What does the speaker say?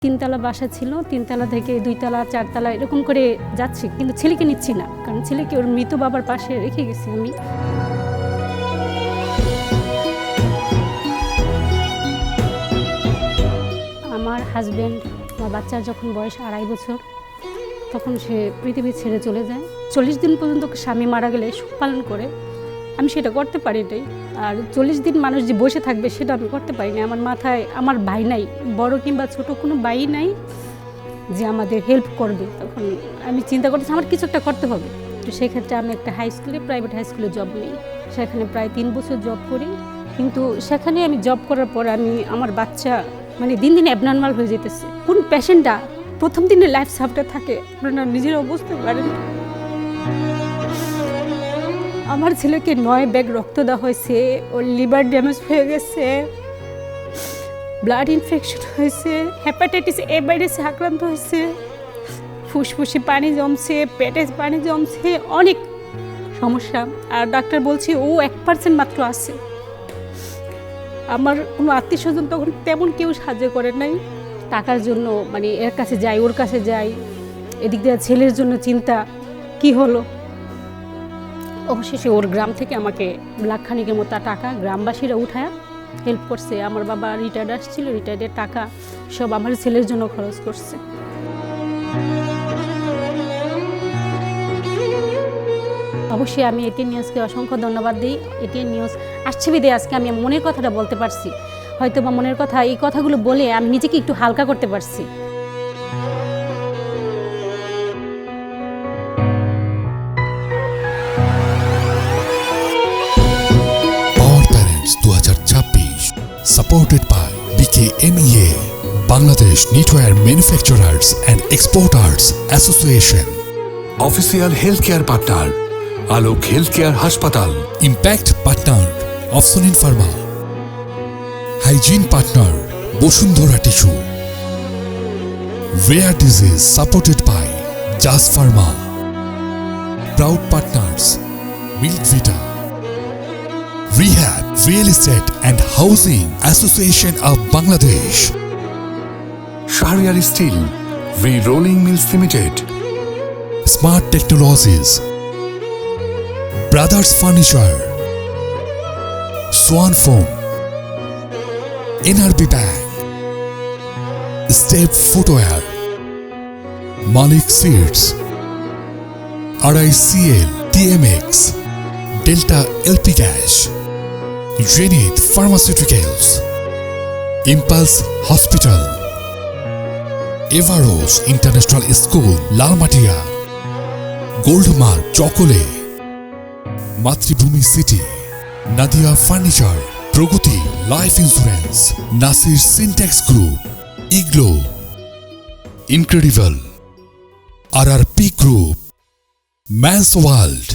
তিনতলা বাসা ছিল, তিনতলা থেকে দুইতলা চারতলা এরকম করে যাচ্ছি, কিন্তু ছেলেকে নিচ্ছি না, কারণ ছেলেকে ওর মৃত বাবার পাশে রেখে গেছি আমি। আমার হাজব্যান্ড, আমার বাচ্চার যখন বয়স 2.5 বছর, তখন সে পৃথিবী ছেড়ে চলে যায়। 40 দিন পর্যন্ত স্বামী মারা গেলে শোক পালন করে, আমি সেটা করতে পারি নাই। আর 40 দিন মানুষ যে বসে থাকবে সেটা আমি করতে পারি না। আমার মাথায় আমার ভাই নাই, বড় কিংবা ছোট কোনো ভাই নাই যে আমাদের হেল্প করবে। তখন আমি চিন্তা করতেছি আমার কিছু একটা করতে হবে। তো সেই ক্ষেত্রে আমি একটা প্রাইভেট হাই স্কুলে জব নিই। সেখানে প্রায় 3 বছর জব করি, কিন্তু সেখানে আমি জব করার পর আমার বাচ্চা দিন দিন অ্যাবনর্মাল হয়ে যেতেছে। কোন পেশেন্টটা প্রথম দিনে লাইফ সাপোর্টে থাকে আপনারা নিজেরাও বুঝতে পারেন। আমার ছেলেকে 9 ব্যাগ রক্ত দেওয়া হয়েছে, ওর লিভার ড্যামেজ হয়ে গেছে, ব্লাড ইনফেকশন হয়েছে, হেপাটাইটিস এ ভাইরাসে আক্রান্ত হয়েছে, ফুসফুসে পানি জমছে, পেটে পানি জমছে, অনেক সমস্যা। আর ডাক্তার বলছে ও 1% মাত্র আছে। আমার কোনো আত্মীয় স্বজন তখন তেমন কেউ সাহায্য করে নাই। টাকার জন্য এর কাছে যাই, ওর কাছে যাই, এদিক দিয়ে ছেলের জন্য চিন্তা কি হলো। অবশেষে ওর গ্রাম থেকে আমাকে লাখখানিকের মতো টাকা গ্রামবাসীরা উঠায় হেল্প করছে। আমার বাবা রিটায়ার্ড আসছিল, রিটায়ার্ডের টাকা সব আমার ছেলের জন্য খরচ করছে। অবশ্যই আমি এটিএন নিউজকে অসংখ্য ধন্যবাদ দিই। এটিএন নিউজ আসছে বিদে আজকে আমি মনের কথাটা বলতে পারছি। হয়তো বা মনের কথা, এই কথাগুলো বলে আমি নিজেকে একটু হালকা করতে পারছি। Supported by BKMEA, Bangladesh Knitwear Manufacturers and Exporters Association. Official Healthcare Partner, Alok Healthcare Hospital. Impact Partner, Opsonin Pharma. Hygiene Partner, Boshundhora Tissue. Rare Disease supported by Jas Pharma. Proud Partners, Milk Vita. Rehab, Real Estate and Housing Association of Bangladesh. Shahryar Steel, Re-Rolling Mills Limited. Smart Technologies. Brothers Furniture. Swan Foam. NRB Bank. Step Footwear. Malik Seeds. RICL TMX. Delta LP Cash. Zenith Pharmaceuticals, Impulse Hospital, Evaros International School, Lalmatia, Goldmark Chocolate, Matribhumi City, Nadia Furniture, Pragati Life Insurance, Nasir Syntax Group, Iglo, Incredible, RRP Group, Man's World.